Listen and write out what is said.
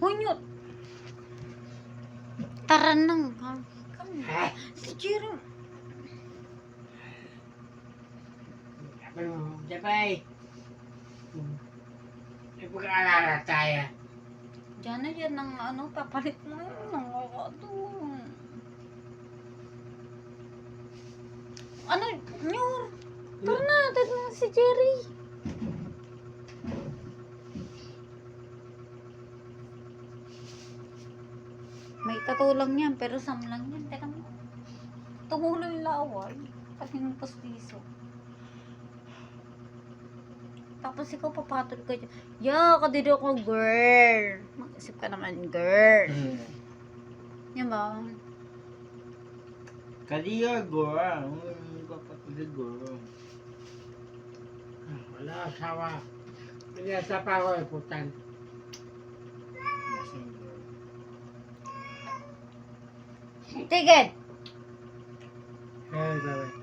Hunyot. Tara nang. Si Jerry. Sabay. Ipag-alala tayo. Diyan na yan ng ano, papalit mo yun. Nakakatulong. Ano, Nyor? Tara na, tara na si Jerry. May tatulang yan, pero sam lang yan. Teka mo. Tumulo yung laway. Pati ng pastiso. Tapos ikaw papatol ka dyan. Ya, kadido ko, girl. Mag-isip ka naman, girl. Yan ba? Kadiya, gora. Papatuloy, gora. Wala asawa. Hindi sa pa ako iputan. Tigil! Hey, bye-bye.